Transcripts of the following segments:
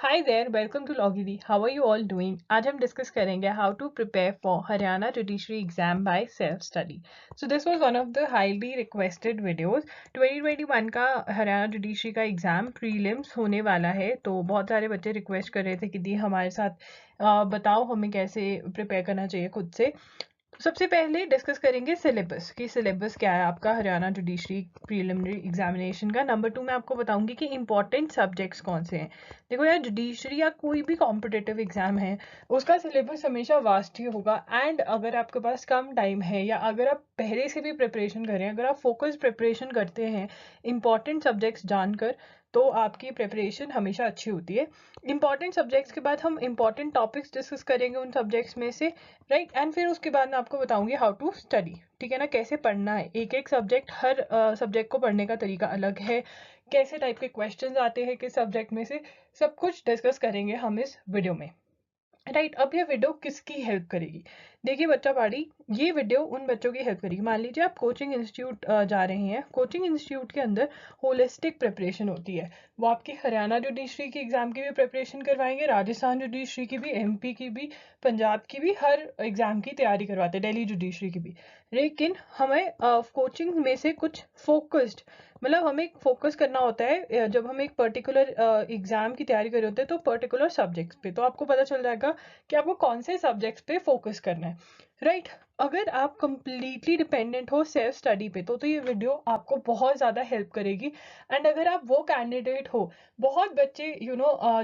Hi there, welcome to Logiri. How are you all doing? आज हम discuss करेंगे how to prepare for Haryana Judiciary exam by self study. So this was one of the highly requested videos. 2021 का Haryana judiciary का exam prelims होने वाला है, तो बहुत सारे बच्चे रिक्वेस्ट कर रहे थे कि दी हमारे साथ बताओ हमें कैसे प्रिपेयर करना चाहिए खुद से। सबसे पहले डिस्कस करेंगे सिलेबस कि सिलेबस क्या है आपका हरियाणा जुडिशरी प्रीलिमिनरी एग्जामिनेशन का। नंबर 2 मैं आपको बताऊंगी कि इंपॉर्टेंट सब्जेक्ट्स कौन से हैं। देखो यार, जुडिशरी या कोई भी कॉम्पिटिटिव एग्जाम है उसका सिलेबस हमेशा वास्ट ही होगा। एंड अगर आपके पास कम टाइम है या अगर आप पहले से भी प्रिपरेशन कर रहे हैं, अगर आप फोकस प्रिपरेशन करते हैं इंपॉर्टेंट सब्जेक्ट्स जानकर, तो आपकी प्रिपरेशन हमेशा अच्छी होती है। इंपॉर्टेंट सब्जेक्ट्स के बाद हम इंपॉर्टेंट टॉपिक्स डिस्कस करेंगे उन सब्जेक्ट्स में से, राइट। एंड फिर उसके बाद मैं आपको बताऊंगी हाउ टू स्टडी, ठीक है ना, कैसे पढ़ना है। एक एक सब्जेक्ट, हर सब्जेक्ट को पढ़ने का तरीका अलग है, कैसे टाइप के क्वेश्चंस आते हैं किस सब्जेक्ट में से, सब कुछ डिस्कस करेंगे हम इस वीडियो में, राइट। अब ये वीडियो किसकी हेल्प करेगी? देखिए बच्चा पाड़ी, ये वीडियो उन बच्चों की हेल्प करेगी। मान लीजिए आप कोचिंग इंस्टीट्यूट जा रहे हैं, कोचिंग इंस्टीट्यूट के अंदर होलिस्टिक प्रिपरेशन होती है। वो आपकी हरियाणा जुडिशरी की एग्जाम की भी प्रिपरेशन करवाएंगे, राजस्थान जुडिशरी की भी, एमपी की भी, पंजाब की भी, हर एग्जाम की तैयारी करवाते हैं, दिल्ली जुडिशरी की भी। लेकिन हमें कोचिंग में से कुछ फोकस्ड, मतलब हमें फोकस करना होता है जब हम एक पर्टिकुलर एग्जाम की तैयारी कर रहे होते हैं, तो पर्टिकुलर सब्जेक्ट्स पे, तो आपको पता चल जाएगा कि आपको कौन से सब्जेक्ट्स पे फोकस करना है, राइट। अगर आप कंप्लीटली डिपेंडेंट हो सेल्फ स्टडी पे, तो ये वीडियो आपको बहुत ज़्यादा हेल्प करेगी। एंड अगर आप वो कैंडिडेट हो, बहुत बच्चे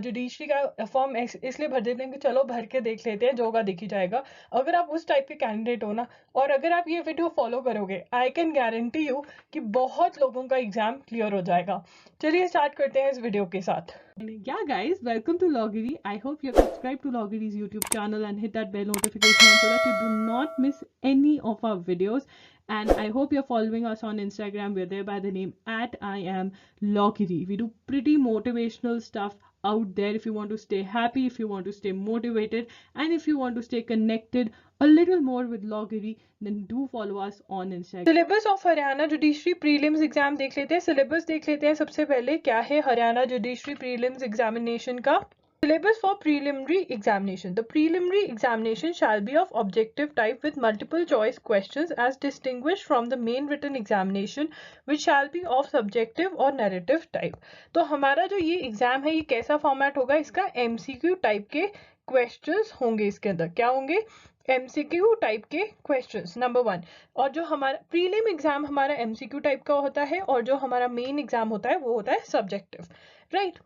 जुडिशरी का फॉर्म इसलिए भर देते हैं कि चलो भर के देख लेते हैं, जो होगा देखी जाएगा। अगर आप उस टाइप के कैंडिडेट हो ना, और अगर आप ये वीडियो फॉलो करोगे, आई कैन गारंटी यू कि बहुत लोगों का एग्जाम क्लियर हो जाएगा। चलिए स्टार्ट करते हैं इस वीडियो के साथ। Yeah guys, welcome to Logiri. I hope you have subscribed to Logiri's YouTube channel and hit that bell notification so that you do not miss any of our videos. And I hope you're following us on Instagram. We're there by the name at I am Logiri. We do pretty motivational stuff out there if you want to stay happy, if you want to stay motivated, and if you want to stay connected a little more with Logiri, then do follow us on Instagram. Syllabus of Haryana judiciary prelims exam देख लेते हैं। Syllabus देख लेते हैं सबसे पहले, क्या है हरियाणा जुडिशरी प्रीलिम्स एग्जामिनेशन का syllabus for preliminary examination. The preliminary examination shall be of objective type with multiple choice questions as distinguished from the main written examination which shall be of subjective or narrative type. तो हमारा जो ये exam है, ये कैसा format होगा? इसका MCQ type के क्वेश्चंस होंगे। इसके अंदर क्या होंगे? MCQ टाइप के क्वेश्चंस, नंबर 1। और जो हमारा प्रीलिम एग्जाम हमारा MCQ टाइप का होता है, और जो हमारा मेन एग्जाम होता है वो होता है सब्जेक्टिव, राइट।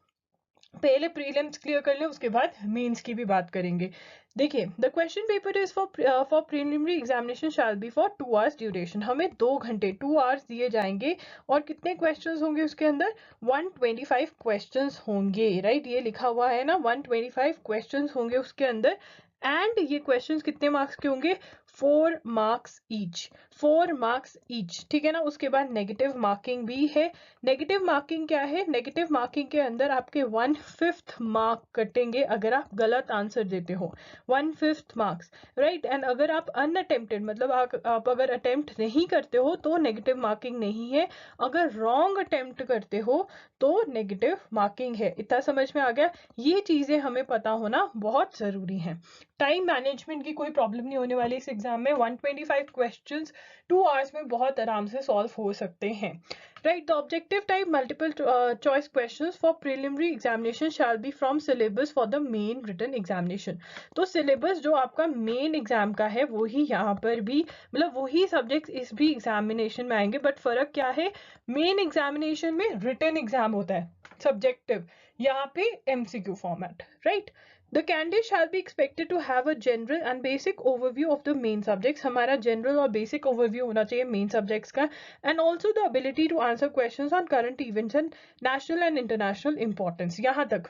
पहले प्रीलिम्स क्लियर कर ले, उसके बाद मेंस की भी बात करेंगे। देखिए, the question paper is for preliminary examination shall B for 2 hours duration. हमें 2 घंटे 2 आवर्स दिए जाएंगे, और कितने क्वेश्चंस होंगे उसके अंदर? 125 क्वेश्चंस होंगे, राइट। ये लिखा हुआ है ना, 125 क्वेश्चंस होंगे उसके अंदर। एंड ये क्वेश्चंस कितने मार्क्स के होंगे? 4 मार्क्स ईच, 4 मार्क्स ईच, ठीक है ना। उसके बाद नेगेटिव मार्किंग भी है। नेगेटिव मार्किंग क्या है? नेगेटिव मार्किंग के अंदर आपके 1/5 मार्क कटेंगे अगर आप गलत आंसर देते हो, 1/5 मार्क्स, राइट। एंड अगर आप अनअटेम्प्टेड, मतलब आप अगर अटेम्प्ट नहीं करते हो तो नेगेटिव मार्किंग नहीं है। अगर रॉन्ग अटेम्प्ट करते हो तो नेगेटिव मार्किंग है। इतना समझ में आ गया? ये चीजें हमें पता होना बहुत जरूरी है। टाइम मैनेजमेंट की कोई प्रॉब्लम नहीं होने वाली इस एग्जाम में। 125 क्वेश्चंस 2 आवर्स में बहुत आराम से सॉल्व हो सकते हैं, right. The objective type multiple choice questions for preliminary examination shall be from syllabus for the main written examination. तो सिलेबस जो आपका मेन एग्जाम का है वही यहाँ पर भी, मतलब वही सब्जेक्ट्स इस भी एग्जामिनेशन में आएंगे, बट फर्क क्या है? मेन एग्जामिनेशन में रिटन एग्जाम होता है, सब्जेक्टिव, यहाँ पे MCQ format, right. The candidate shall be expected to have a general and basic overview of the main subjects. हमारा general और basic overview होना चाहिए main subjects का, and also the ability to answer questions on current events and national and international importance. यहाँ तक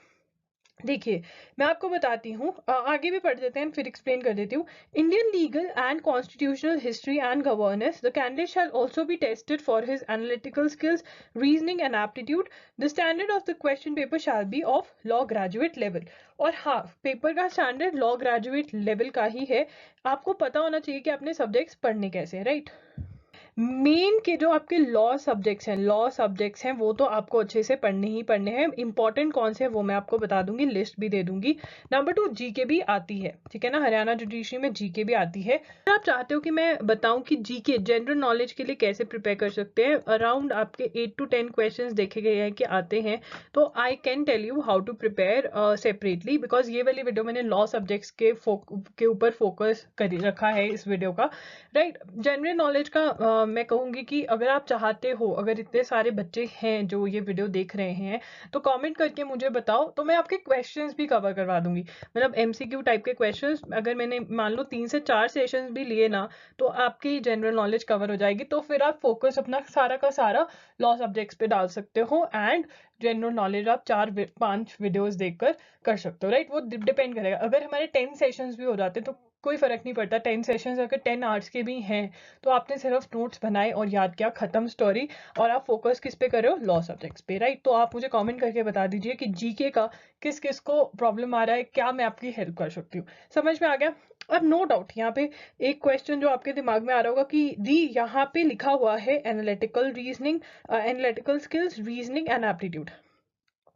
देखिए, मैं आपको बताती हूँ, आगे भी पढ़ देते हैं, फिर एक्सप्लेन कर देती हूँ। Indian legal and constitutional history and governance, the candidate shall also be tested for his analytical skills, reasoning and aptitude. The standard of the question paper shall be of law graduate level. और हाँ, paper का standard law graduate level का ही है। आपको पता होना चाहिए कि अपने सब्जेक्ट्स पढ़ने कैसे, राइट। मेन के जो आपके लॉ सब्जेक्ट्स हैं वो तो आपको अच्छे से पढ़ने ही पढ़ने हैं। इंपॉर्टेंट कौन से हैं वो मैं आपको बता दूंगी, लिस्ट भी दे दूंगी। नंबर 2, जीके भी आती है, ठीक है ना, हरियाणा जुडिशरी में जीके भी आती है। अगर आप चाहते हो कि मैं बताऊं कि जीके जनरल नॉलेज के लिए कैसे प्रिपेयर कर सकते हैं, अराउंड आपके 8 to 10 क्वेश्चन देखे गए हैं कि आते हैं, तो I can tell you how to prepare separately, because ये वाली वीडियो मैंने लॉ सब्जेक्ट्स के ऊपर फोकस कर रखा है इस वीडियो का, राइट। जनरल नॉलेज का मैं कहूंगी कि अगर आप चाहते हो, अगर इतने सारे बच्चे हैं जो ये वीडियो देख रहे हैं, तो कमेंट करके मुझे बताओ, तो मैं आपके क्वेश्चंस भी कवर करवा दूंगी। मतलब एमसीक्यू टाइप के क्वेश्चंस अगर मैंने मान लो 3 से 4 सेशंस भी लिए ना, तो आपकी जनरल नॉलेज कवर हो जाएगी। तो फिर आप फोकस अपना सारा का सारा लॉ सब्जेक्ट्स पे डाल सकते हो, एंड जनरल नॉलेज आप 4-5 वीडियोस देखकर कर सकते हो, राइट। वो डिपेंड करेगा। अगर हमारे 10 सेशंस भी हो जाते तो कोई फर्क नहीं पड़ता। 10 सेशंस अगर 10 आवर्स के भी हैं, तो आपने सिर्फ नोट्स बनाए और याद किया, खत्म स्टोरी। और आप फोकस किस पे कर रहे हो, लॉ सब्जेक्ट्स पे, राइट। तो आप मुझे कमेंट करके बता दीजिए कि जीके का किस किस को प्रॉब्लम आ रहा है, क्या मैं आपकी हेल्प कर सकती हूँ। समझ में आ गया? अब नो डाउट यहाँ पे एक क्वेश्चन जो आपके दिमाग में आ रहा होगा कि दी यहाँ पे लिखा हुआ है analytical reasoning, analytical skills, reasoning and aptitude.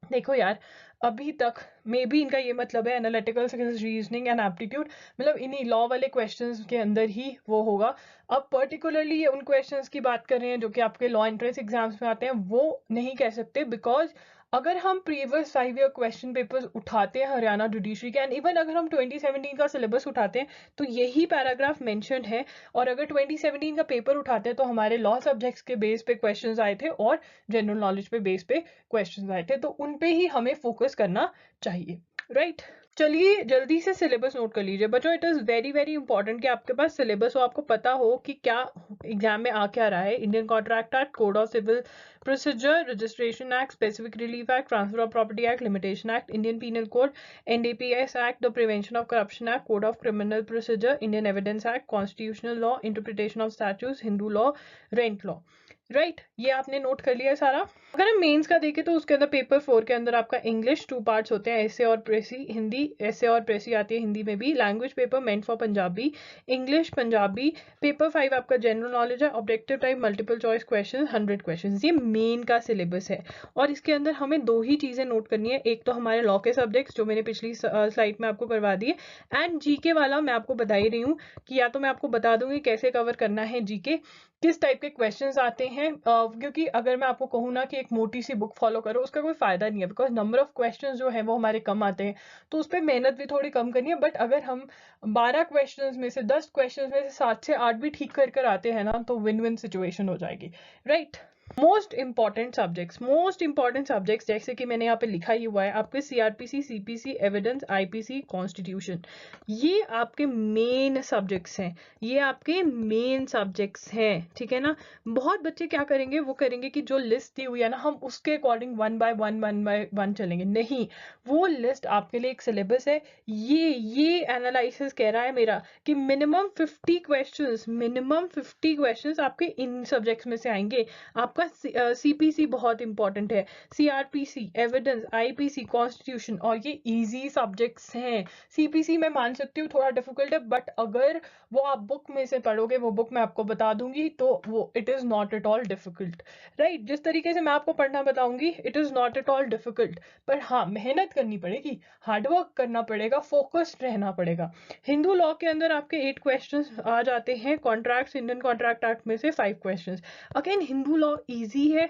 देखो यार, अभी तक मे बी इनका ये मतलब है analytical skills, reasoning and aptitude, मतलब इन्हीं लॉ वाले क्वेश्चंस के अंदर ही वो होगा। अब पर्टिकुलरली ये उन क्वेश्चंस की बात कर रहे हैं जो कि आपके लॉ एंट्रेंस एग्जाम्स में आते हैं, वो नहीं कह सकते, बिकॉज अगर हम प्रीवियस 5 ईयर क्वेश्चन पेपर्स उठाते हैं हरियाणा जुडिशरी के, एंड इवन अगर हम 2017 का सिलेबस उठाते हैं, तो यही पैराग्राफ मेंशन है। और अगर 2017 का पेपर उठाते हैं, तो हमारे लॉ सब्जेक्ट्स के बेस पे क्वेश्चंस आए थे और जनरल नॉलेज पे बेस पे क्वेश्चंस आए थे, तो उन पे ही हमें फोकस करना चाहिए, राइट। चलिए जल्दी से सिलेबस नोट कर लीजिए बच्चों। It is very very important कि आपके पास सिलेबस हो, आपको पता हो कि क्या एग्जाम में आ क्या रहा है। Indian contract act, code of civil procedure, registration act, specific relief act, transfer of property act, limitation act, Indian penal code, NDPS act, the prevention of corruption act, code of criminal procedure, Indian evidence act, constitutional law, interpretation of statutes, Hindu law, rent law, right. ये आपने note कर लिया सारा। अगर हम mains का देखें तो उसके अंदर पेपर 4 के अंदर आपका इंग्लिश 2 पार्ट्स होते हैं, ऐसे और प्रेसी, हिंदी, ऐसे और प्रेसी आती है हिंदी में भी, language paper meant for Punjabi, English Punjabi. Paper 5 आपका जनरल नॉलेज है, objective type, multiple choice question, 100 question. ये मेन का सिलेबस है। और इसके अंदर हमें 2 ही चीजें नोट करनी है, एक तो हमारे लॉ के सब्जेक्ट्स जो मैंने पिछली स्लाइड में आपको करवा दिए, एंड जीके वाला मैं आपको बता ही रही हूँ कि या तो मैं आपको बता दूंगी कैसे कवर करना है जीके, किस टाइप के क्वेश्चंस आते हैं, क्योंकि अगर मैं आपको कहूँ ना कि एक मोटी सी बुक फॉलो करो, उसका कोई फायदा नहीं है, बिकॉज नंबर ऑफ क्वेश्चंस जो है वो हमारे कम आते हैं, तो उस पर मेहनत भी थोड़ी कम करनी है। बट अगर हम 12 क्वेश्चंस में से 10 क्वेश्चंस में से 7 से 8 भी ठीक कर आते हैं ना, तो विन विन सिचुएशन हो जाएगी, राइट। मोस्ट इंपॉर्टेंट सब्जेक्ट्स जैसे कि मैंने यहाँ पे लिखा ही हुआ है, आपके CrPC, CPC, evidence, IPC, constitution, ये आपके मेन सब्जेक्ट्स हैं, ये आपके मेन सब्जेक्ट्स हैं, ठीक है ना। बहुत बच्चे क्या करेंगे, वो करेंगे कि जो लिस्ट दी हुई है ना, हम उसके अकॉर्डिंग वन बाय वन चलेंगे, नहीं। वो लिस्ट आपके लिए एक सिलेबस है। ये एनालिसिस कह रहा है मेरा कि मिनिमम 50 क्वेश्चंस आपके इन सब्जेक्ट्स में से आएंगे। आपका सीपीसी बहुत इंपॉर्टेंट है, सीआरपीसी, एविडेंस, आईपीसी, कॉन्स्टिट्यूशन, और ये इजी सब्जेक्ट्स हैं। सीपीसी मैं मान सकती हूँ थोड़ा डिफिकल्ट है, बट अगर वो आप बुक में से पढ़ोगे, वो बुक मैं आपको बता दूंगी, तो वो it is not at all difficult, right. जिस तरीके से मैं आपको पढ़ना बताऊंगी, it is not at all difficult, पर हाँ मेहनत करनी पड़ेगी, हार्डवर्क करना पड़ेगा, फोकस्ड रहना पड़ेगा। हिंदू लॉ के अंदर आपके 8 क्वेश्चंस आ जाते हैं, कॉन्ट्रैक्ट्स, इंडियन कॉन्ट्रैक्ट एक्ट में से 5 questions. Again Hindu law easy है,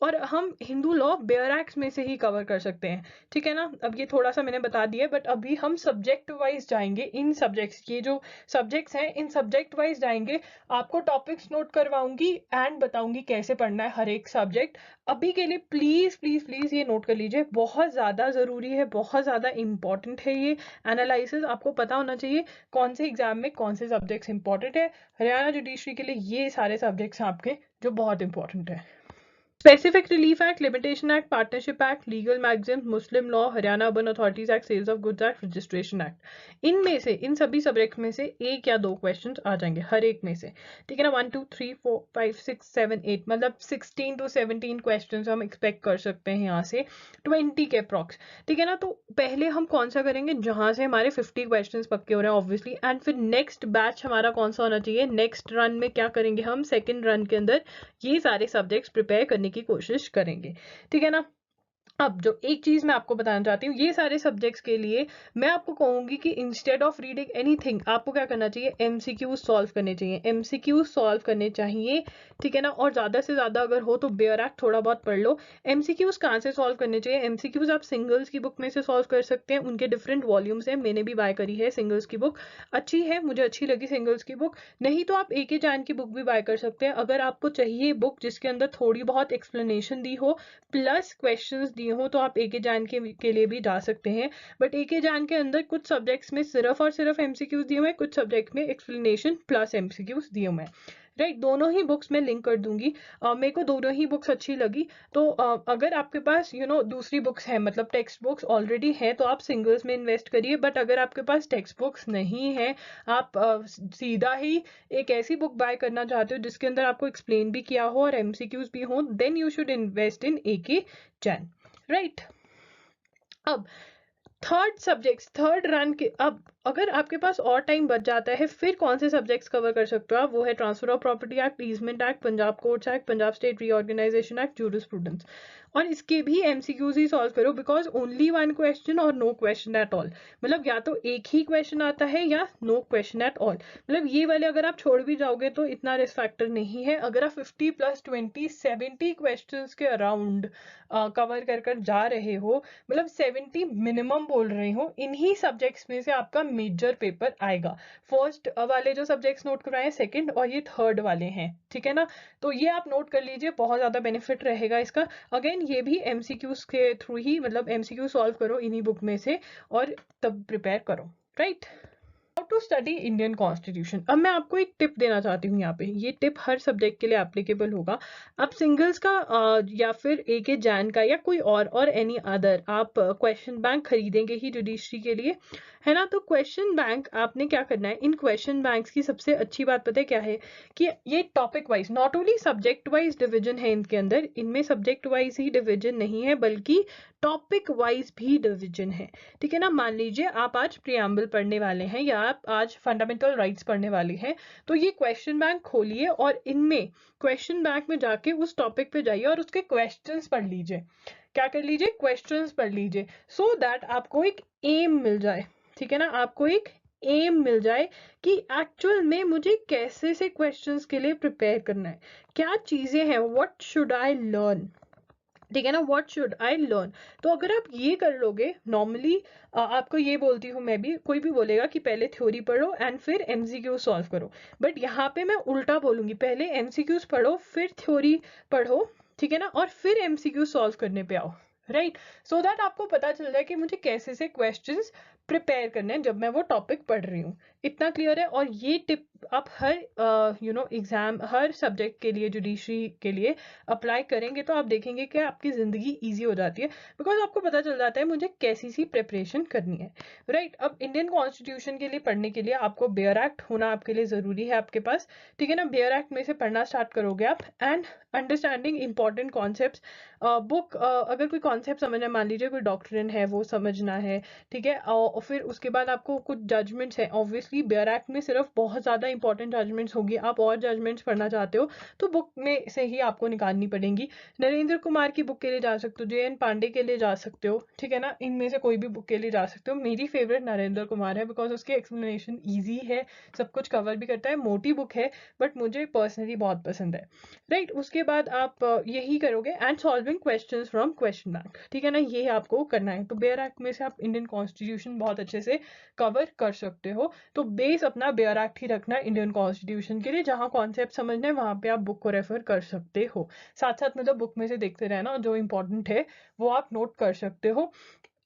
और हम हिंदू लॉ बेयर एक्ट्स में से ही कवर कर सकते हैं, ठीक है ना। अब ये थोड़ा सा मैंने बता दिया, बट अभी हम सब्जेक्ट वाइज जाएंगे। इन सब्जेक्ट्स, ये जो सब्जेक्ट्स हैं, इन सब्जेक्ट वाइज जाएंगे। आपको टॉपिक्स नोट करवाऊंगी एंड बताऊंगी कैसे पढ़ना है हर एक सब्जेक्ट। अभी के लिए प्लीज प्लीज प्लीज ये नोट कर लीजिए, बहुत ज्यादा जरूरी है, बहुत ज्यादा इंपॉर्टेंट है ये एनालिसिस। आपको पता होना चाहिए कौन से एग्जाम में कौन से सब्जेक्ट्स इंपॉर्टेंट है। हरियाणा जुडिशरी के लिए ये सारे सब्जेक्ट्स हैं आपके जो बहुत इंपॉर्टेंट है। Specific relief act, limitation act, partnership act, legal magazine, Muslim law, Haryana urban authorities act, sales of goods act, registration act. इनमें से, इन सभी सब्जेक्ट में से एक या दो क्वेश्चन आ जाएंगे हर एक में से, ठीक है ना। 1 2 3 4 5 6 7 8 मतलब 16 to 17 क्वेश्चन हम एक्सपेक्ट कर सकते हैं यहाँ से, 20 के अप्रॉक्स, ठीक है ना। तो पहले हम कौन सा करेंगे जहां से हमारे 50 क्वेश्चन पक्के हो रहे हैं ऑब्वियसली, एंड फिर नेक्स्ट बैच हमारा कौन सा होना चाहिए, नेक्स्ट रन में क्या करेंगे हम, सेकेंड रन के अंदर ये सारे सब्जेक्ट्स प्रिपेयर करने की कोशिश करेंगे, ठीक है ना। अब जो एक चीज मैं आपको बताना चाहती हूँ, ये सारे सब्जेक्ट्स के लिए मैं आपको कहूंगी कि इंस्टेड ऑफ रीडिंग एनीथिंग आपको क्या करना चाहिए, एमसीक्यू सॉल्व करने चाहिए, एमसीक्यू सॉल्व करने चाहिए, ठीक है ना। और ज्यादा से ज्यादा अगर हो तो बेयर एक्ट थोड़ा बहुत पढ़ लो। एमसीक्यूज कहाँ से सॉल्व करने चाहिए, एमसीक्यूज आप सिंगल्स की बुक में से सॉल्व कर सकते हैं, उनके डिफरेंट वॉल्यूम्स हैं, मैंने भी बाय करी है सिंगल्स की बुक, अच्छी है, मुझे अच्छी लगी सिंगल्स की बुक। नहीं तो आप एके जैन की बुक भी बाय कर सकते हैं, अगर आपको चाहिए बुक जिसके अंदर थोड़ी बहुत एक्सप्लेनेशन दी हो प्लस क्वेश्चंस दिए हो तो आप एके जैन के लिए भी जा सकते हैं। बट एके जैन के अंदर कुछ सब्जेक्ट्स में सिर्फ और सिर्फ एमसीक्यूज दिए हुए हैं, कुछ सब्जेक्ट में एक्सप्लेनेशन प्लस एमसीक्यूज दिए हुए हैं, राइट। दोनों ही बुक्स मैं लिंक कर दूंगी, मेरे को दोनों ही बुक्स अच्छी लगी। तो अगर आपके पास दूसरी बुक्स हैं, मतलब टेक्स्ट बुक्स ऑलरेडी है, तो आप सिंगल्स में इन्वेस्ट करिए। बट अगर आपके पास टेक्स्ट बुक्स नहीं है, आप सीधा ही एक ऐसी बुक बाय करना चाहते हो जिसके अंदर आपको एक्सप्लेन भी किया हो और एमसीक्यूज भी हो, then you should invest in AK Jain, right. अब थर्ड सब्जेक्ट्स, थर्ड रन के, अब अगर आपके पास और टाइम बच जाता है फिर कौन से सब्जेक्ट्स कवर कर सकते हो आप, वो है transfer of property act, easement act, Punjab courts act, Punjab state reorganisation act, jurisprudence. और इसके भी एमसीक्यूज ही सॉल्व करो, बिकॉज ओनली वन क्वेश्चन और नो क्वेश्चन एट ऑल, मतलब या तो एक ही क्वेश्चन आता है या नो क्वेश्चन एट ऑल। मतलब ये वाले अगर आप छोड़ भी जाओगे तो इतना रिस्क फैक्टर नहीं है। अगर आप 50 + 20 70 क्वेश्चन के अराउंड कवर कर जा रहे हो, मतलब 70 मिनिमम बोल रही हूँ, इन्हीं सब्जेक्ट्स में से आपका मेजर पेपर आएगा। फर्स्ट वाले जो सब्जेक्ट्स नोट करवाए हैं, सेकंड और ये थर्ड वाले हैं, ठीक है ना। तो ये आप नोट कर लीजिए, बहुत ज्यादा बेनिफिट रहेगा इसका। अगेन ये भी एमसीक्यूज के थ्रू ही, मतलब एमसीक्यू सॉल्व करो इन्हीं बुक में से और तब प्रिपेयर करो, राइट। How to study Indian constitution. अब मैं आपको एक टिप देना चाहती हूँ यहाँ पे, ये टिप हर सब्जेक्ट के लिए एप्लीकेबल होगा। आप सिंगल्स का या फिर एके जैन का या कोई और एनी अदर आप क्वेश्चन बैंक खरीदेंगे ही जुडिशरी के लिए, है ना। तो क्वेश्चन बैंक आपने क्या करना है, इन क्वेश्चन बैंक्स की सबसे अच्छी बात पता है क्या है, कि ये topic wise, not only subject wise division है इनके अंदर, इनमें सब्जेक्ट वाइज ही डिवीजन नहीं है बल्कि टॉपिक वाइज भी डिवीजन है, ठीक है ना। मान लीजिए आप आज प्रियम्बल पढ़ने वाले हैं या आप आज फंडामेंटल राइट्स पढ़ने वाले हैं, तो ये क्वेश्चन बैंक खोलिए और इनमें क्वेश्चन बैंक में जाके उस टॉपिक पे जाइए और उसके क्वेश्चंस पढ़ लीजिए। क्या कर लीजिए, क्वेश्चंस पढ़ लीजिए, सो दैट आपको एक एम मिल जाए, ठीक है ना। आपको एक एम मिल जाए कि एक्चुअल में मुझे कैसे से क्वेश्चंस के लिए प्रिपेयर करना है, क्या चीजें हैं, व्हाट शुड आई लर्न, ठीक है ना, व्हाट शुड आई लर्न। तो अगर आप ये कर लोगे, नॉर्मली आपको ये बोलती हूँ मैं भी, कोई भी बोलेगा कि पहले थ्योरी पढ़ो एंड फिर एमसीक्यू सॉल्व करो, बट यहाँ पे मैं उल्टा बोलूंगी, पहले एमसीक्यूज पढ़ो फिर थ्योरी पढ़ो, ठीक है ना, और फिर एमसीक्यू सॉल्व करने पे आओ, राइट। सो दैट आपको पता चल जाए कि मुझे कैसे से क्वेश्चंस प्रिपेयर करने हैं जब मैं वो टॉपिक पढ़ रही हूँ। इतना क्लियर है। और ये टिप आप हर एग्जाम, हर सब्जेक्ट के लिए, जुडिशरी के लिए अप्लाई करेंगे तो आप देखेंगे कि आपकी जिंदगी इजी हो जाती है, बिकॉज आपको पता चल जाता है मुझे कैसी सी प्रिपरेशन करनी है, राइट। अब इंडियन कॉन्स्टिट्यूशन के लिए पढ़ने के लिए आपको बेयर एक्ट होना आपके लिए जरूरी है आपके पास, ठीक है ना। बेयर एक्ट में से पढ़ना स्टार्ट करोगे आप, and understanding important concepts, book अगर कोई कॉन्सेप्ट समझना, मान लीजिए कोई डॉक्ट्रिन है वो समझना है, ठीक है। और फिर उसके बाद आपको कुछ जजमेंट्स है, ऑब्वियसली बेयर एक्ट में सिर्फ बहुत ज्यादा इंपॉर्टेंट जजमेंट्स होगी, आप और जजमेंट्स पढ़ना चाहते हो तो बुक में से ही आपको निकालनी पड़ेंगी। नरेंद्र कुमार की बुक के लिए जा सकते हो, JN पांडे के लिए जा सकते हो, ठीक है ना, इनमें से कोई भी बुक के लिए जा सकते हो। मेरी फेवरेट नरेंद्र कुमार है, बिकॉज उसकी एक्सप्लेनेशन ईजी है, सब कुछ कवर भी करता है, मोटी बुक है बट मुझे पर्सनली बहुत पसंद है, राइट। उसके बाद आप यही करोगे, and solving questions from question bank, ठीक है ना, ये आपको करना है। तो बेयर एक्ट में से आप इंडियन कॉन्स्टिट्यूशन बहुत अच्छे से कवर कर सकते हो। तो बेस अपना बेयर एक्ट ही रखना है इंडियन कॉन्स्टिट्यूशन के लिए, जहां कॉन्सेप्ट समझना है वहां पे आप बुक को रेफर कर सकते हो, साथ साथ मतलब बुक में से देखते रहना, जो इंपॉर्टेंट है वो आप नोट कर सकते हो।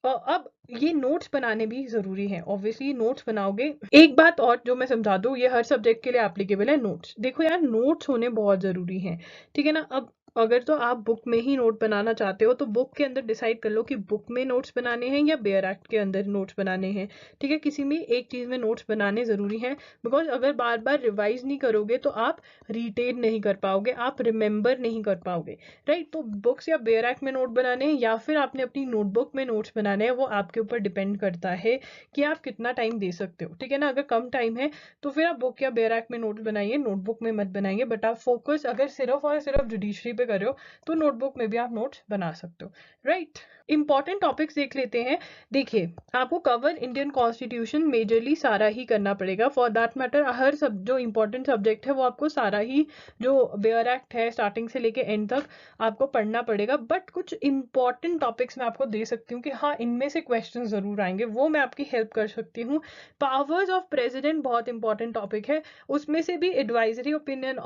अब ये नोट्स बनाने भी जरूरी है, ऑब्वियसली नोट्स बनाओगे। एक बात और जो मैं समझा दूं, ये हर सब्जेक्ट के लिए एप्लीकेबल है, नोट्स देखो यार, नोट्स होने बहुत जरूरी हैं, ठीक है ना। अब अगर तो आप बुक में ही नोट बनाना चाहते हो तो बुक के अंदर डिसाइड कर लो कि बुक में नोट्स बनाने हैं या बेयर एक्ट के अंदर नोट्स बनाने हैं। ठीक है, किसी भी एक चीज़ में नोट्स बनाने ज़रूरी हैं, बिकॉज अगर बार बार रिवाइज नहीं करोगे तो आप रिटेन नहीं कर पाओगे, आप रिमेंबर नहीं कर पाओगे। राइट, तो बुक्स या बेयर एक्ट में नोट बनाने हैं या फिर आपने अपनी नोटबुक में नोट्स बनाने हैं, वो आपके ऊपर डिपेंड करता है कि आप कितना टाइम दे सकते हो। ठीक है ना, अगर कम टाइम है तो फिर आप बुक या बेयर एक्ट में नोट्स बनाइए, नोटबुक में मत बनाइए। बट आप फोकस अगर सिर्फ और सिर्फ जुडिशरी पे कर रहे हो तो नोटबुक में भी आप नोट्स बना सकते हो। राइट, इंपॉर्टेंट टॉपिक्स देख लेते हैं। देखिए, आपको कवर इंडियन कॉन्स्टिट्यूशन मेजरली सारा ही करना पड़ेगा। फॉर दैट मैटर हर सब जो इंपॉर्टेंट सब्जेक्ट है वो आपको सारा ही, जो बेयर एक्ट है स्टार्टिंग से लेके एंड तक आपको पढ़ना पड़ेगा। बट कुछ इंपॉर्टेंट टॉपिक्स मैं आपको दे सकती हूँ कि हाँ, इनमें से क्वेश्चन जरूर आएंगे, वो मैं आपकी हेल्प कर सकती हूँ। पावर्स ऑफ प्रेसिडेंट बहुत इंपॉर्टेंट टॉपिक है, उसमें से भी एडवाइजरी ओपिनियन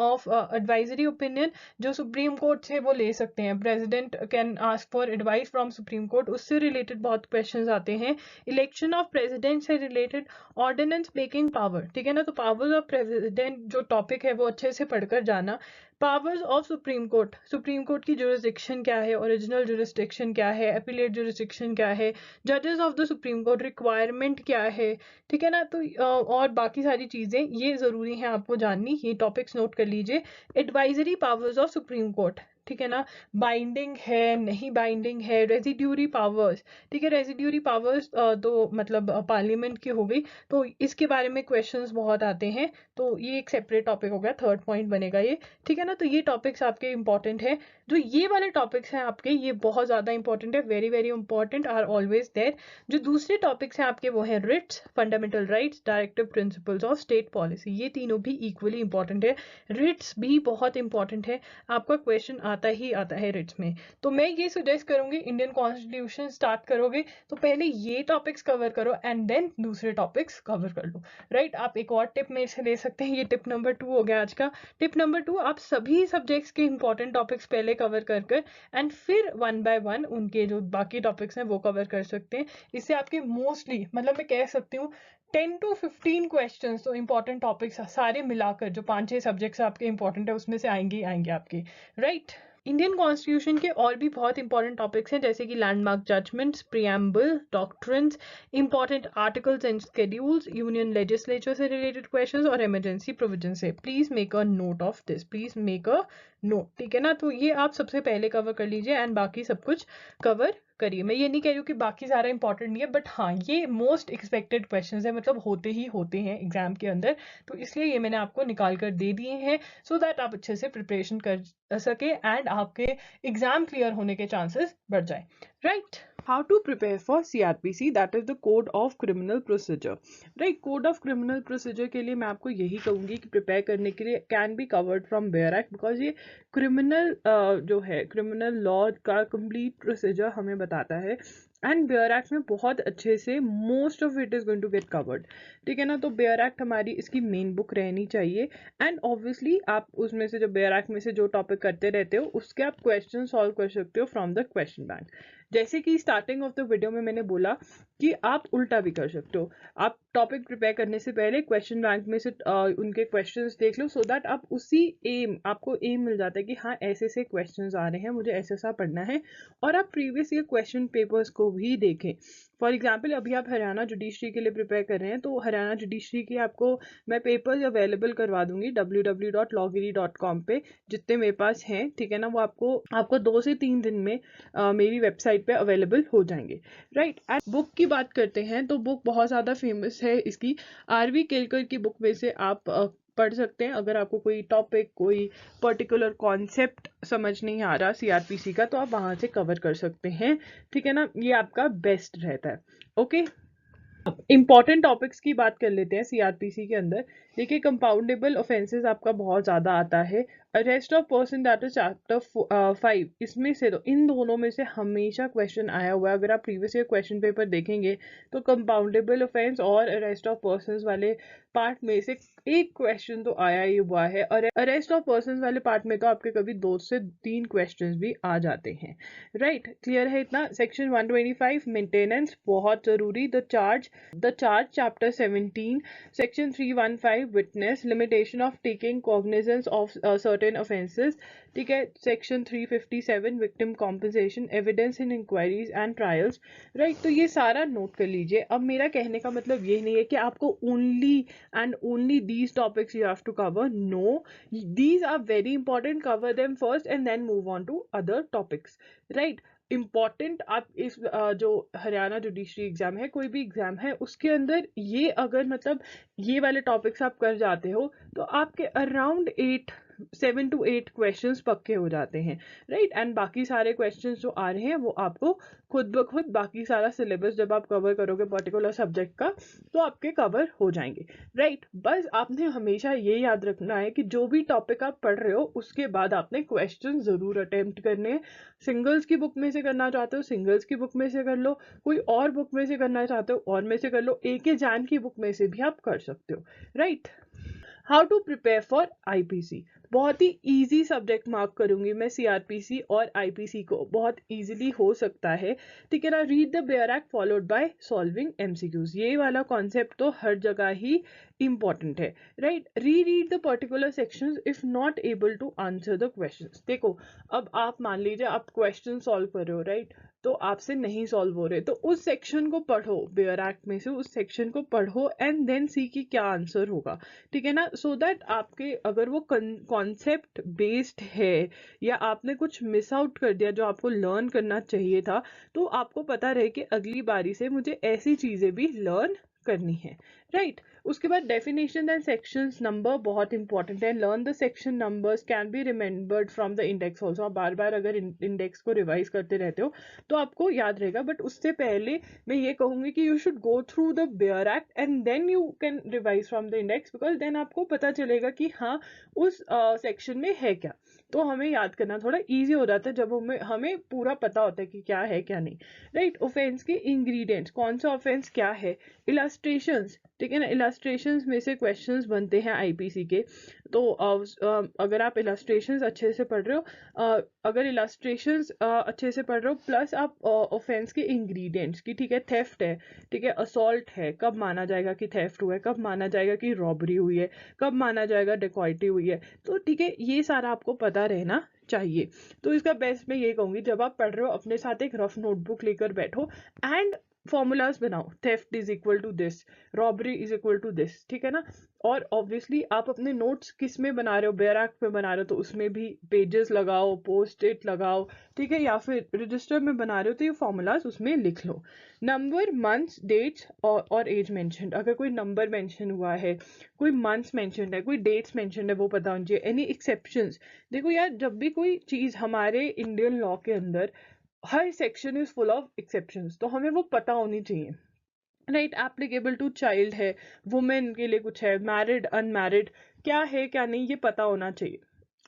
जो सुप्रीम कोर्ट से वो ले सकते हैं। President can ask for advice from supreme court, उससे रिलेटेड बहुत क्वेश्चंस आते हैं। इलेक्शन ऑफ प्रेसिडेंट से रिलेटेड, ऑर्डिनेंस मेकिंग पावर। ठीक है ना, तो पावर्स ऑफ प्रेसिडेंट जो टॉपिक है वो अच्छे से पढ़कर जाना। Powers of supreme court, supreme court की जुरिस्डिक्शन क्या है, ओरिजिनल जुरिस्डिक्शन क्या है, एपिलेट जुरिस्डिक्शन क्या है, जजेस of the supreme court requirement क्या है। ठीक है ना, तो और बाकी सारी चीज़ें ये ज़रूरी है आपको जाननी, ये टॉपिक्स नोट कर लीजिए। Advisory powers of supreme court, ठीक है ना, बाइंडिंग है नहीं बाइंडिंग है। रेजिड्यूरी पावर्स, ठीक है, रेजिड्यूरी पावर्स तो मतलब पार्लियामेंट की हो गई, तो इसके बारे में क्वेश्चंस बहुत आते हैं, तो ये एक सेपरेट टॉपिक हो गया, थर्ड पॉइंट बनेगा ये। ठीक है ना, तो ये टॉपिक्स आपके इंपॉर्टेंट है। जो ये वाले टॉपिक्स हैं आपके, ये बहुत ज़्यादा इंपॉर्टेंट है, very very important, are always there. जो दूसरे टॉपिक्स हैं आपके वो हैं writs, fundamental rights, directive principles of state policy, ये तीनों भी इक्वली इंपॉर्टेंट है। रिट्स भी बहुत इंपॉर्टेंट है, आपका क्वेश्चन आता ही आता है रिट्स में। तो मैं ये सजेस्ट करूंगी, इंडियन कॉन्स्टिट्यूशन स्टार्ट करोगे तो पहले ये टॉपिक्स कवर करो एंड देन दूसरे टॉपिक्स कवर कर लो। राइट, आप एक और टिप मेरे से ले सकते हैं, ये टिप नंबर 2 हो गया आज का। टिप नंबर 2, आप सभी सब्जेक्ट्स के इंपॉर्टेंट टॉपिक्स पहले कवर कर एंड फिर वन बाय वन उनके जो बाकी टॉपिक्स हैं वो कवर कर सकते हैं। इससे आपके मोस्टली, मतलब मैं कह सकती हूँ 10 to 15 क्वेश्चन तो इंपॉर्टेंट टॉपिक्स सारे मिलाकर, जो 5-6 सब्जेक्ट्स आपके इंपॉर्टेंट है उसमें से आएंगे ही आएंगे आपके। राइट, इंडियन कॉन्स्टिट्यूशन के और भी बहुत इंपॉर्टेंट टॉपिक्स हैं, जैसे कि landmark judgments, preamble, doctrines, important articles and schedules, union legislature से रिलेटेड क्वेश्चंस और इमरजेंसी प्रोविजन से। Please make a note of this, please make a note. ठीक है ना, तो ये आप सबसे पहले कवर कर लीजिए एंड बाकी सब कुछ कवर करिए। मैं ये नहीं कह रही हूँ कि बाकी सारा इंपॉर्टेंट नहीं है, बट हाँ, ये मोस्ट एक्सपेक्टेड क्वेश्चंस है, मतलब होते ही होते हैं एग्जाम के अंदर, तो इसलिए ये मैंने आपको निकाल कर दे दिए हैं सो दैट आप अच्छे से प्रिपरेशन कर सके एंड आपके एग्जाम क्लियर होने के चांसेस बढ़ जाए। Right, how to prepare for CRPC, that is the code of criminal procedure. Right, code of criminal procedure के लिए मैं आपको यही कहूंगी कि प्रिपेयर करने के लिए can be covered from bare act, because ये क्रिमिनल जो है क्रिमिनल लॉ का कंप्लीट प्रोसीजर हमें बताता है एंड बेयर एक्ट में बहुत अच्छे से most of it is going to get covered. ठीक है ना, तो बेयर एक्ट हमारी इसकी मेन बुक रहनी चाहिए एंड ऑब्वियसली आप उसमें से जो बेयर एक्ट में से जो टॉपिक करते रहते हो उसके आप क्वेश्चन सॉल्व कर सकते हो फ्रॉम द क्वेश्चन बैंक। जैसे कि स्टार्टिंग ऑफ द वीडियो में मैंने बोला कि आप उल्टा भी कर सकते हो, आप टॉपिक प्रिपेयर करने से पहले क्वेश्चन बैंक में से उनके क्वेश्चंस देख लो, सो दैट आप उसी आपको एम मिल जाता है कि हाँ ऐसे ऐसे क्वेश्चंस आ रहे हैं, मुझे ऐसा ऐसा पढ़ना है। और आप प्रीवियस ईयर क्वेश्चन पेपर्स को भी देखें। फॉर एग्जाम्पल, अभी आप हरियाणा जुडिशरी के लिए प्रिपेयर कर रहे हैं, तो हरियाणा जुडिशरी के आपको मैं पेपर्स अवेलेबल करवा दूंगी www.logiri.com पे, जितने मेरे पास हैं। ठीक है ना, वो आपको 2 से 3 दिन में मेरी वेबसाइट पे अवेलेबल हो जाएंगे। राइट, एंड बुक की बात करते हैं तो बुक बहुत ज़्यादा फेमस है इसकी, RV केलकर की बुक में से आप पढ़ सकते हैं। अगर आपको कोई टॉपिक, कोई पर्टिकुलर कॉन्सेप्ट समझ नहीं आ रहा CRPC का, तो आप वहाँ से कवर कर सकते हैं। ठीक है ना, ये आपका बेस्ट रहता है। ओके, इंपॉर्टेंट टॉपिक्स की बात कर लेते हैं CRPC के अंदर। देखिए, कंपाउंडेबल ऑफेंसेस आपका बहुत ज़्यादा आता है। Arrest of person, that is chapter 5, इसमें से तो इन दोनों में से हमेशा क्वेश्चन आया हुआ है। अगर आप प्रीवियस ईयर क्वेश्चन पेपर देखेंगे तो कंपाउंडेबल ऑफेंस और अरेस्ट ऑफ पर्सन वाले पार्ट में से एक क्वेश्चन तो आया ही हुआ है, और अरेस्ट ऑफ पर्सन वाले पार्ट में तो आपके कभी 2 से 3 क्वेश्चन भी आ जाते हैं। राइट, क्लियर है इतना। सेक्शन 125 मेंटेनेंस बहुत जरूरी। The charge chapter 17, section 315 witness, limitation of taking cognizance of certain certain offences, ठीक है, section 357 victim compensation, evidence in inquiries and trials, right. तो ये सारा नोट कर लीजिए। अब मेरा कहने का मतलब ये नहीं है कि आपको only and only these topics you have to cover, no, these are very important, cover them first and then move on to other topics, right। Important आप इस जो हरियाणा जुडिशरी एग्जाम है, कोई भी एग्जाम है, उसके अंदर ये अगर मतलब ये वाले टॉपिक्स आप कर जाते हो तो आपके अराउंड 7 to 8 क्वेश्चंस पक्के हो जाते हैं, राइट। एंड बाकी सारे क्वेश्चंस जो आ रहे हैं वो आपको खुद ब खुद बाकी सारा सिलेबस जब आप कवर करोगे पर्टिकुलर सब्जेक्ट का तो आपके कवर हो जाएंगे, राइट। बस आपने हमेशा ये याद रखना है कि जो भी टॉपिक आप पढ़ रहे हो उसके बाद आपने क्वेश्चन जरूर अटेम्प्ट करने हैं। सिंगल्स की बुक में से करना चाहते हो सिंगल्स की बुक में से कर लो, कोई और बुक में से करना चाहते हो और में से कर लो, AK जान की बुक में से भी आप कर सकते हो, right. How to prepare for IPC, बहुत ही इजी सब्जेक्ट मार्क करूंगी मैं CRPC और IPC को, बहुत इजीली हो सकता है, ठीक है ना। Read the bare act followed by solving MCQs, ये वाला कॉन्सेप्ट तो हर जगह ही इंपॉर्टेंट है, right. Read the particular sections if not able to answer the questions. देखो अब आप मान लीजिए आप क्वेश्चन सॉल्व कर रहे हो, राइट, तो आपसे नहीं सॉल्व हो रहे तो उस सेक्शन को पढ़ो, बेयर एक्ट में से उस सेक्शन को पढ़ो एंड देन सी कि क्या आंसर होगा, ठीक है ना। सो दैट आपके अगर वो कॉन्सेप्ट बेस्ड है या आपने कुछ मिस आउट कर दिया जो आपको लर्न करना चाहिए था, तो आपको पता रहे कि अगली बारी से मुझे ऐसी चीजें भी लर्न करनी है, राइट। उसके बाद डेफिनेशन एंड सेक्शंस नंबर बहुत इंपॉर्टेंट है। Learn the section numbers can be remembered from the index also. आप बार बार अगर इंडेक्स को रिवाइज करते रहते हो तो आपको याद रहेगा, बट उससे पहले मैं ये कहूंगी कि you should go through the bare act and then you can revise from the index, because then आपको पता चलेगा कि हाँ उस सेक्शन में है क्या, तो हमें याद करना थोड़ा इजी हो जाता है जब हमें पूरा पता होता है कि क्या है क्या नहीं, राइट। ऑफेंस के इंग्रेडिएंट्स, कौन सा ऑफेंस क्या है, इलास्ट्रेशंस, ठीक है ना, इलास्ट्रेशंस में से क्वेश्चंस बनते हैं IPC के। तो अगर आप इलास्ट्रेशंस अच्छे से पढ़ रहे हो, अगर इलास्ट्रेशंस अच्छे से पढ़ रहे हो प्लस आप ऑफेंस के इंग्रेडिएंट्स की, ठीक है, थेफ्ट है, ठीक है, असॉल्ट है, कब माना जाएगा कि थेफ्ट हुआ है, कब माना जाएगा कि रॉबरी हुई है, कब माना जाएगा डेकॉइटी हुई है, तो ठीक है ये सारा आपको पता रहना चाहिए। तो इसका बेस्ट मैं ये कहूंगी जब आप पढ़ रहे हो अपने साथ एक रफ नोटबुक लेकर बैठो एंड फॉर्मूलाज बनाओ, theft is equal to this, robbery is equal to this, ठीक है ना। और ऑब्वियसली आप अपने नोट्स किस में बना रहे हो, बेयर एक्ट में बना रहे हो तो उसमें भी पेजेस लगाओ, पोस्ट इट लगाओ, ठीक है, या फिर रजिस्टर में बना रहे हो तो ये फॉर्मूलाज उसमें लिख लो। नंबर, मंथ्स, डेट्स और एज मेंशन, अगर कोई नंबर मेंशन हुआ है, कोई मंथ्स मेंशन है, कोई डेट्स मेंशन है, वो पता होनी चाहिए। एनी एक्सेप्शंस, देखो यार जब भी कोई चीज हमारे इंडियन लॉ के अंदर हर section is full of exceptions, तो हमें वो पता होनी चाहिए, राइट। एप्लीकेबल टू चाइल्ड है, वुमेन के लिए कुछ है, मैरिड अनमैरिड क्या है क्या नहीं ये पता होना चाहिए,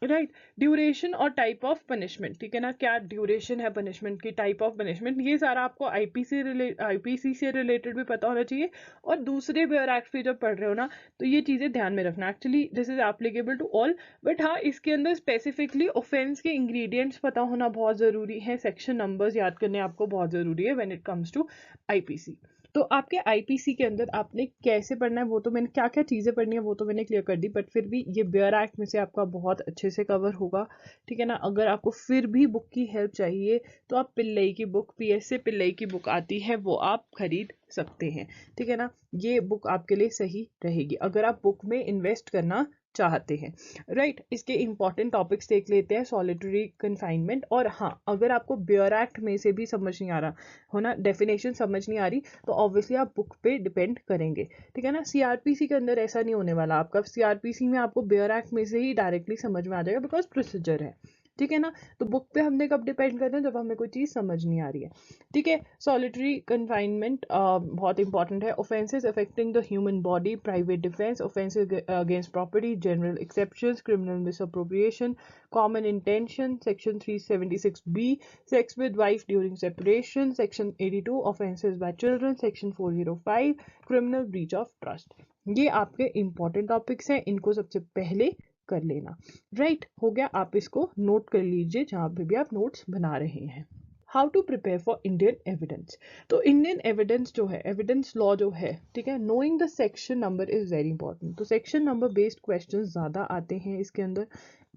राइट। ड्यूरेशन और टाइप ऑफ पनिशमेंट, ठीक है ना, क्या ड्यूरेशन है पनिशमेंट की, टाइप ऑफ पनिशमेंट, ये सारा आपको IPC से रिलेटेड भी पता होना चाहिए। और दूसरे बेयर एक्ट पे जब पढ़ रहे हो ना तो ये चीजें ध्यान में रखना, actually this is applicable to all, but हाँ इसके अंदर स्पेसिफिकली ऑफेंस के इंग्रेडिएंट्स पता होना बहुत जरूरी है, सेक्शन नंबर्स याद करने आपको बहुत जरूरी है when it comes to IPC। तो आपके IPC के अंदर आपने कैसे पढ़ना है वो तो मैंने, क्या क्या चीज़ें पढ़नी है वो तो मैंने क्लियर कर दी, बट फिर भी ये बेयर एक्ट में से आपका बहुत अच्छे से कवर होगा, ठीक है ना। अगर आपको फिर भी बुक की हेल्प चाहिए तो आप पिल्लई की बुक, PSA पिल्लई की बुक आती है वो आप खरीद सकते हैं, ठीक है ना। ये बुक आपके लिए सही रहेगी अगर आप बुक में इन्वेस्ट करना चाहते हैं, राइट। इसके इंपॉर्टेंट टॉपिक्स देख लेते हैं, सॉलिटरी कन्फाइनमेंट, और हाँ अगर आपको बेयर एक्ट में से भी समझ नहीं आ रहा हो ना, डेफिनेशन समझ नहीं आ रही, तो ऑब्वियसली आप बुक पे डिपेंड करेंगे, ठीक है ना। CRPC के अंदर ऐसा नहीं होने वाला, आपका CRPC में आपको बेयर एक्ट में से ही डायरेक्टली समझ में आ जाएगा बिकॉज प्रोसीजर है, ठीक है ना। तो बुक पे हमने कब डिपेंड करना है, जब हमें कोई चीज़ समझ नहीं आ रही है, ठीक है। सॉलिटरी कन्फाइनमेंट बहुत इंपॉर्टेंट है। Offences affecting the human body, private defence, offences against property, general exceptions, criminal misappropriation, common intention, section 376B, sex with wife during separation, section 82 offences bye children, section 405 criminal breach of trust. ये आपके important topics हैं, इनको सबसे पहले कर लेना, right. हो गया, आप इसको नोट कर लीजिए जहां पे भी आप नोट्स बना रहे हैं। How to prepare for Indian evidence, तो इंडियन एविडेंस जो है, एविडेंस लॉ जो है, ठीक है, knowing the section number is very important. तो सेक्शन नंबर बेस्ड क्वेश्चन ज्यादा आते हैं इसके अंदर,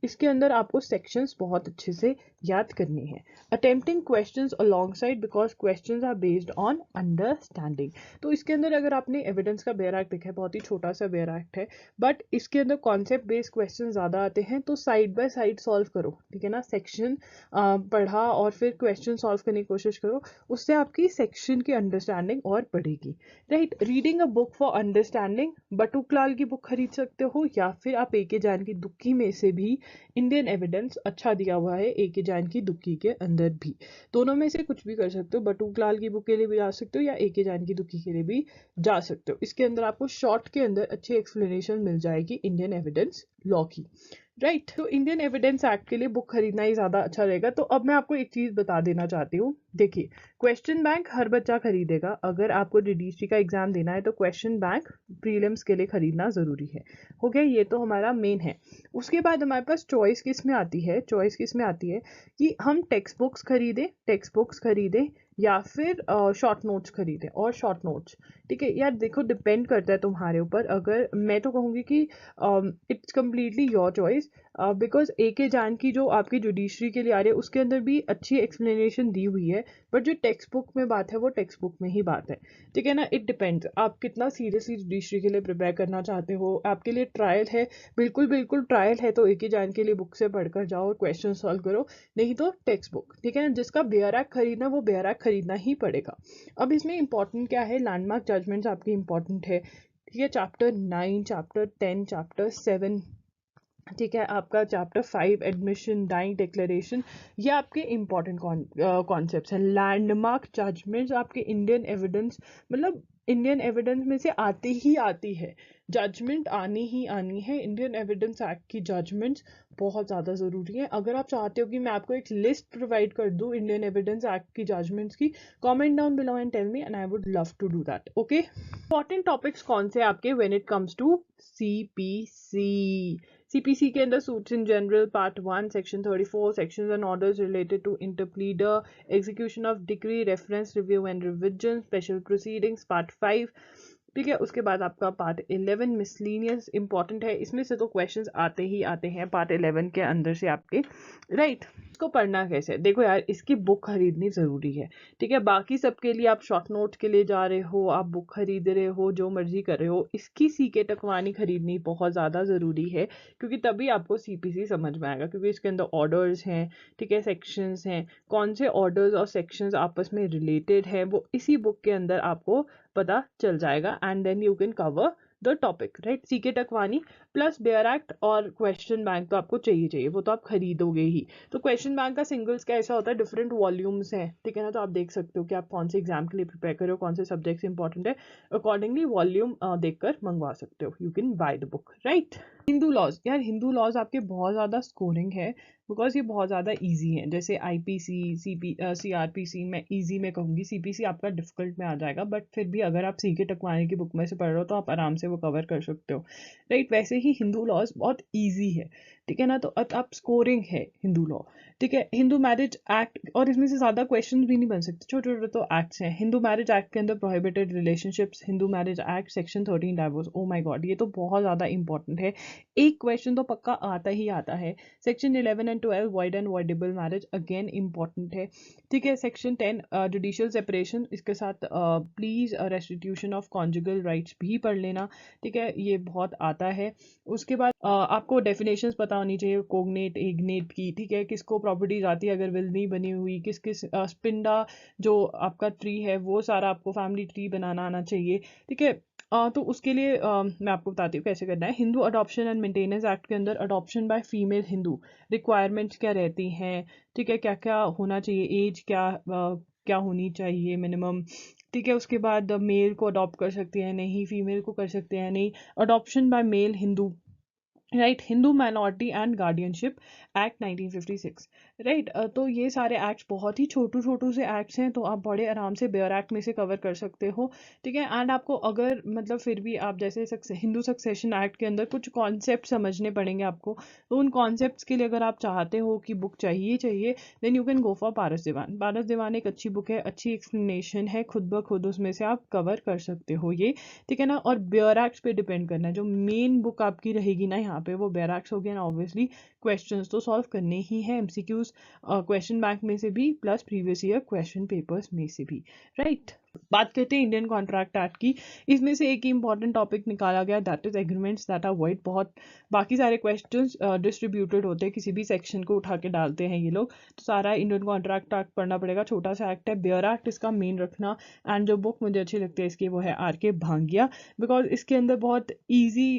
इसके अंदर आपको सेक्शंस बहुत अच्छे से याद करनी है। Attempting questions alongside because questions are based on understanding. तो इसके अंदर अगर आपने एविडेंस का बेयर एक्ट देखा है, बहुत ही छोटा सा बेयर एक्ट है, बट इसके अंदर कॉन्सेप्ट बेस्ड क्वेश्चन ज़्यादा आते हैं, तो साइड बाय साइड सॉल्व करो, ठीक है ना। सेक्शन पढ़ा और फिर क्वेश्चन सॉल्व करने की कोशिश करो, उससे आपकी सेक्शन की अंडरस्टैंडिंग और बढ़ेगी, right. Reading a book for understanding, Batuklal की बुक खरीद सकते हो, या फिर आप ए के जान की दुक्की में से भी इंडियन एविडेंस अच्छा दिया हुआ है ए के जान की दुक्की के अंदर भी, दोनों में से कुछ भी कर सकते हो। बटुकलाल की बुक के लिए भी जा सकते हो या ए के जान की दुक्की के लिए भी जा सकते हो। इसके अंदर आपको शॉर्ट के अंदर अच्छी एक्सप्लेनेशन मिल जाएगी इंडियन एविडेंस लॉ की, राइट। तो इंडियन एविडेंस एक्ट के लिए बुक खरीदना ही ज़्यादा अच्छा रहेगा। तो अब मैं आपको एक चीज़ बता देना चाहती हूँ, देखिए क्वेश्चन बैंक हर बच्चा खरीदेगा। अगर आपको जुडिशरी का एग्जाम देना है तो क्वेश्चन बैंक प्रीलिम्स के लिए खरीदना ज़रूरी है, हो गया, ये तो हमारा मेन है। उसके बाद हमारे पास चॉइस किस में आती है, चॉइस किस में आती है कि हम टेक्स्ट बुक्स खरीदें या फिर शॉर्ट नोट्स खरीदें और शॉर्ट नोट्स, ठीक है यार। देखो डिपेंड करता है तुम्हारे ऊपर। अगर मैं तो कहूँगी कि it's completely your choice, because A K जान की जो आपकी जुडिशरी के लिए आ रही है उसके अंदर भी अच्छी एक्सप्लेनेशन दी हुई है, बट जो टेक्स्ट बुक में बात है वो टेक्स्ट बुक में ही बात है, ठीक है ना। इट डिपेंड्स आप कितना सीरियसली जुडिशरी के लिए प्रिपेयर करना चाहते हो। आपके लिए ट्रायल है, बिल्कुल बिल्कुल ट्रायल है, तो ए के जान के लिए बुक से पढ़कर जाओ और क्वेश्चन सॉल्व करो, नहीं तो टेक्स्ट बुक, ठीक है ना। जिसका बेयर एक्ट खरीदना वो बेयर एक्ट खरीदना ही पड़ेगा। अब इसमें इंपॉर्टेंट क्या है, लैंडमार्क जजमेंट्स आपकी इंपॉर्टेंट है, ठीक है। चैप्टर 9, चैप्टर 10, चैप्टर 7, ठीक है, आपका चैप्टर 5 एडमिशन डाइंग डिक्लेरेशन, ये आपके इंपॉर्टेंट कॉन्सेप्ट्स हैं। लैंडमार्क जजमेंट्स आपके इंडियन एविडेंस, मतलब इंडियन एविडेंस में से आती है, जजमेंट आनी ही आनी है। इंडियन एविडेंस एक्ट की जजमेंट्स बहुत ज़्यादा ज़रूरी है। अगर आप चाहते हो कि मैं आपको एक लिस्ट प्रोवाइड कर दूँ इंडियन एविडेंस एक्ट की जजमेंट्स की, comment down below and tell me and I would love to do that, okay. Important topics कौन से आपके when it comes to CPC. CPC के अंदर suits in general part 1 section 34 sections and orders related to interpleader, execution of decree, reference, review and revision, special proceedings part 5, ठीक है। उसके बाद आपका पार्ट 11 मिसलीनियस इंपॉर्टेंट है, इसमें से तो क्वेश्चंस आते ही आते हैं पार्ट 11 के अंदर से आपके, राइट। इसको पढ़ना कैसे, देखो यार इसकी बुक खरीदनी ज़रूरी है, ठीक है। बाकी सबके लिए आप शॉर्ट नोट्स के लिए जा रहे हो, आप बुक खरीद रहे हो, जो मर्जी कर रहे हो, इसकी सीके टकवानी खरीदनी बहुत ज़्यादा ज़रूरी है, क्योंकि तभी आपको CPC समझ में आएगा। क्योंकि इसके अंदर ऑर्डर्स हैं, ठीक है, सेक्शंस हैं, कौन से ऑर्डर्स और सेक्शंस आपस में रिलेटेड है वो इसी बुक के अंदर आपको पता चल जाएगा, and then you can cover the topic, right. C K Takwani plus bare act और क्वेश्चन बैंक तो आपको चाहिए, वो तो आप खरीदोगे ही। तो क्वेश्चन बैंक का सिंगल्स का ऐसा होता है, डिफरेंट वॉल्यूम्स हैं, ठीक है ना। तो आप देख सकते हो कि आप कौन से एग्जाम के लिए प्रिपेयर करो, कौन से सब्जेक्ट्स इंपॉर्टेंट है, अकॉर्डिंगली वॉल्यूम देखकर मंगवा सकते हो, you can buy the book, right. Hindu laws, यार हिंदू लॉज आपके बहुत ज़्यादा स्कोरिंग है, बिकॉज ये बहुत ज़्यादा इजी है। जैसे IPC, CRPC मैं इजी में कहूँगी, CPC आपका डिफिकल्ट में आ जाएगा, बट फिर भी अगर आप सीके टकवानी की बुक में से पढ़ रहे हो तो आप आराम से वो कवर कर सकते हो, राइट। वैसे ही हिंदू लॉज बहुत ईजी है, ठीक है ना। तो आप स्कोरिंग है हिंदू लॉ, ठीक है। हिंदू मैरिज एक्ट, और इसमें से ज़्यादा क्वेश्चन भी नहीं बन सकते, छोटे छोटे तो एक्ट्स हैं। हिंदू मैरिज एक्ट के अंदर prohibited relationships, Hindu marriage act section 13 divorce, oh my God ये तो बहुत ज़्यादा इंपॉर्टेंट है, एक क्वेश्चन तो पक्का आता ही आता है। Section 11 and 12 void and voidable marriage, again important है, ठीक है। सेक्शन 10 जुडिशियल सेपरेशन, इसके साथ please restitution of conjugal rights भी पढ़ लेना, ठीक है, ये बहुत आता है। उसके बाद आपको डेफिनेशंस पता होनी चाहिए कोग्नेट इग्नेट की, ठीक है, किसको प्रॉपर्टीज आती है अगर विल नहीं बनी हुई, किस किस स्पिंडा जो आपका ट्री है वो सारा आपको फैमिली ट्री बनाना आना चाहिए, ठीक है। तो उसके लिए मैं आपको बताती हूँ कैसे करना है। Hindu adoption and maintenance act के अंदर adoption by female Hindu requirements क्या रहती हैं, ठीक है, क्या क्या होना चाहिए, एज क्या होनी चाहिए मिनिमम, ठीक है। उसके बाद मेल को अडॉप्ट कर सकते हैं नहीं, फीमेल को कर सकते हैं नहीं, adoption by male Hindu, right. Hindu minority and guardianship act 1956, right तो ये सारे एक्ट्स बहुत ही छोटू से एक्ट्स हैं, तो आप बड़े आराम से बेयर एक्ट में से कवर कर सकते हो, ठीक है। एंड आपको अगर मतलब फिर भी आप जैसे हिंदू सक्सेशन एक्ट के अंदर कुछ कॉन्सेप्ट समझने पड़ेंगे आपको, तो उन कॉन्सेप्ट्स के लिए अगर आप चाहते हो कि बुक चाहिए then you can go for Paras Diwan. Paras Diwan एक अच्छी बुक है, अच्छी एक्सप्लेनेशन है, खुद ब खुद उसमें से आप कवर कर सकते हो ये, ठीक है ना। और बेयर एक्ट्स पे डिपेंड करना है, जो मेन बुक आपकी रहेगी ना यहाँ पे वो बेयर एक्ट्स हो गया ना। ऑब्वियसली क्वेश्चंस तो सॉल्व करने ही है, एमसीक्यूज क्वेश्चन बैंक में से भी plus previous year question papers में से भी, राइट। बात करते हैं इंडियन कॉन्ट्रैक्ट एक्ट की। इसमें से एक इंपॉर्टेंट टॉपिक निकाला गया, that is agreements that are void. बहुत बाकी सारे क्वेश्चंस डिस्ट्रीब्यूटेड होते हैं, किसी भी सेक्शन को उठा के डालते हैं ये लोग, तो सारा इंडियन कॉन्ट्रैक्ट एक्ट पढ़ना पड़ेगा। छोटा सा एक्ट है, बेयर एक्ट इसका मेन रखना। एंड जो बुक मुझे अच्छी लगती है इसकी वो है आर.के. भांगिया, बिकॉज इसके अंदर बहुत ईजी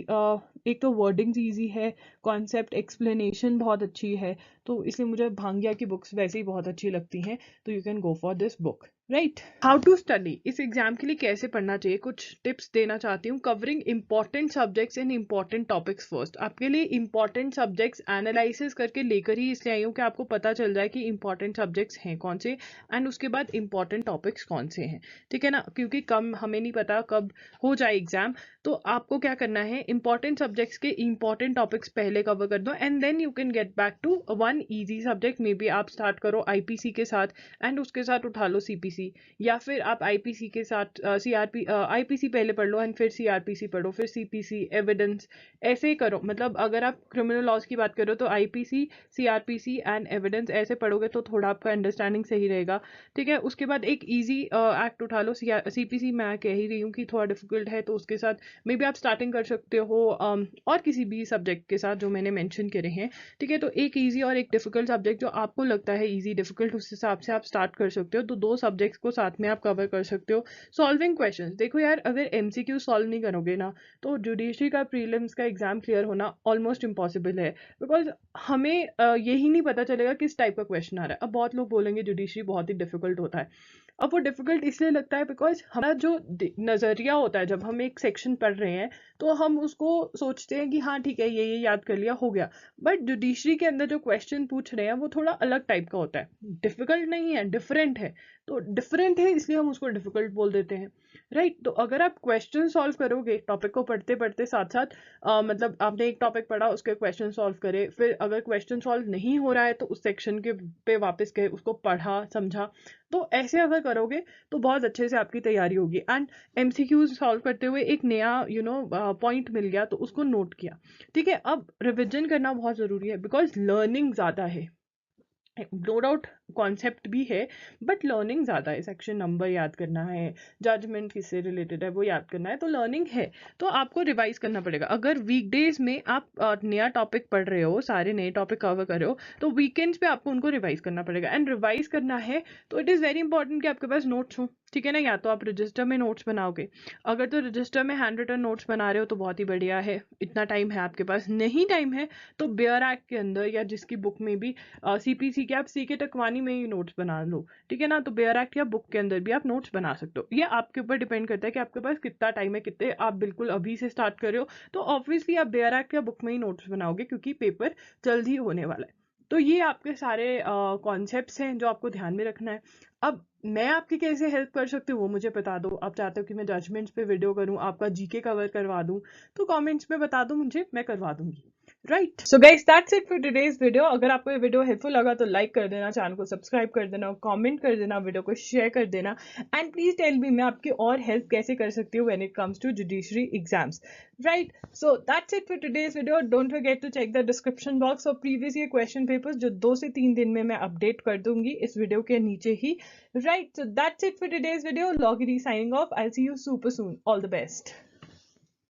एक तो वर्डिंग्स ईजी है, कॉन्सेप्ट एक्सप्लेनेशन बहुत अच्छी है, तो इसलिए मुझे भांगिया की बुक्स वैसे ही बहुत अच्छी लगती हैं, तो you can go for this book, right. How to study, इस एग्जाम के लिए कैसे पढ़ना चाहिए, कुछ टिप्स देना चाहती हूँ। Covering important subjects and important topics first. आपके लिए इंपॉर्टेंट सब्जेक्ट्स एनालिसिस करके लेकर ही इसलिए आई हूँ कि आपको पता चल जाए कि इंपॉर्टेंट सब्जेक्ट्स हैं कौन से, एंड उसके बाद इंपॉर्टेंट टॉपिक्स कौन से हैं, ठीक है ना। क्योंकि कम हमें नहीं पता कब हो जाए एग्जाम, तो आपको क्या करना है, इंपॉर्टेंट सब्जेक्ट्स के इंपॉर्टेंट टॉपिक्स पहले कवर कर दो, and then you can get back to one easy subject. Maybe आप स्टार्ट करो आईपीसी के साथ एंड उसके साथ उठा लो सीपीसी, या फिर आप आईपीसी के साथ आईपीसी पहले पढ़ लो एंड फिर सीआरपीसी पढ़ो, फिर सीपीसी, एविडेंस, ऐसे ही करो। मतलब अगर आप क्रिमिनल लॉज की बात करो तो आईपीसी, सीआरपीसी एंड एविडेंस ऐसे पढ़ोगे तो थोड़ा आपका अंडरस्टैंडिंग सही रहेगा, ठीक है। उसके बाद एक ईजी एक्ट उठा लो, सीपीसी मैं कह ही रही हूँ कि थोड़ा डिफिकल्ट है, तो उसके साथ मे बी आप स्टार्टिंग कर सकते हो और किसी भी सब्जेक्ट के साथ जो मैंने मेंशन करे हैं, ठीक है। तो एक इजी और एक डिफिकल्ट सब्जेक्ट जो आपको लगता है इजी डिफिकल्ट, उस हिसाब से आप स्टार्ट कर सकते हो, तो दो सब्जेक्ट्स को साथ में आप कवर कर सकते हो। सॉल्विंग क्वेश्चंस, देखो यार अगर एमसीक्यू सॉल्व नहीं करोगे ना तो जुडिशरी का प्रीलिम्स का एग्जाम क्लियर होना ऑलमोस्ट इम्पॉसिबल है, बिकॉज हमें यही नहीं पता चलेगा किस टाइप का क्वेश्चन आ रहा है। अब बहुत लोग बोलेंगे जुडिशरी बहुत ही डिफिकल्ट होता है, अब वो डिफिकल्ट इसलिए लगता है बिकॉज हमारा जो नज़रिया होता है जब हम एक सेक्शन पढ़ रहे हैं तो हम उसको सोचते हैं कि हाँ ठीक है ये याद कर लिया हो गया, बट जुडिशरी के अंदर जो क्वेश्चन पूछ रहे हैं वो थोड़ा अलग टाइप का होता है, डिफिकल्ट नहीं है, डिफरेंट है। तो डिफरेंट है इसलिए हम उसको डिफिकल्ट बोल देते हैं, राइट। तो अगर आप क्वेश्चन सॉल्व करोगे टॉपिक को पढ़ते पढ़ते साथ साथ, मतलब आपने एक टॉपिक पढ़ा उसके क्वेश्चन सॉल्व करे, फिर अगर क्वेश्चन सॉल्व नहीं हो रहा है तो उस सेक्शन के पे वापस गए, उसको पढ़ा समझा, तो ऐसे अगर करोगे तो बहुत अच्छे से आपकी तैयारी होगी। एंड एमसीक्यूज सॉल्व करते हुए एक नया पॉइंट मिल गया तो उसको नोट किया, ठीक है। अब रिविजन करना बहुत ज़रूरी है बिकॉज लर्निंग ज़्यादा है, नो डाउट कॉन्सेप्ट भी है बट लर्निंग ज़्यादा है। सेक्शन नंबर याद करना है, जजमेंट किससे रिलेटेड है वो याद करना है, तो लर्निंग है, तो आपको रिवाइज करना पड़ेगा। अगर वीकडेज में आप नया टॉपिक पढ़ रहे हो, सारे नए टॉपिक कवर कर रहे हो, तो वीकेंड्स पे आपको उनको रिवाइज करना पड़ेगा। एंड रिवाइज करना है तो इट इज़ वेरी इंपॉर्टेंट कि आपके पास नोट्स हो, ठीक है ना। या तो आप रजिस्टर में नोट्स बनाओगे, अगर तो रजिस्टर में हैंड रिटन नोट्स बना रहे हो तो बहुत ही बढ़िया है, इतना टाइम है आपके पास। नहीं टाइम है तो बेयर एक्ट के अंदर या जिसकी बुक में भी सीपीसी के, आप सीके टकवानी में ही नोट्स बना लो, ठीक है ना। तो बेयर एक्ट या बुक के अंदर भी आप नोट्स बना सकते हो, ये आपके ऊपर डिपेंड करता है कि आपके पास कितना टाइम है, कितने आप बिल्कुल अभी से स्टार्ट कर रहे हो तो ऑब्वियसली आप बेयर एक्ट या बुक में ही नोट्स बनाओगे क्योंकि पेपर जल्द ही होने वाला है। तो ये आपके सारे कॉन्सेप्ट्स हैं जो आपको ध्यान में रखना है। अब मैं आपकी कैसे हेल्प कर सकती हूँ वो मुझे बता दो। आप चाहते हो कि मैं जजमेंट्स पे वीडियो करूँ, आपका जीके कवर करवा दूँ, तो कमेंट्स में बता दो मुझे, मैं करवा दूंगी, right. So guys that's it for today's video. अगर आपको ये वीडियो हेल्पफुल लगा तो लाइक कर देना, चैनल को सब्सक्राइब कर देना, कमेंट कर देना, वीडियो को शेयर कर देना, एंड प्लीज टेल मी मैं आपकी और हेल्प कैसे कर सकती हूँ when it comes to judiciary exams, right. So that's it for today's video. Don't forget to check the description box और प्रीवियस ईयर क्वेश्चन पेपर्स जो 2 से 3 दिन में मैं अपडेट कर दूंगी इस वीडियो के नीचे ही, right. So that's it for today's video. लॉगिरी signing off. I will see you super soon. All the best.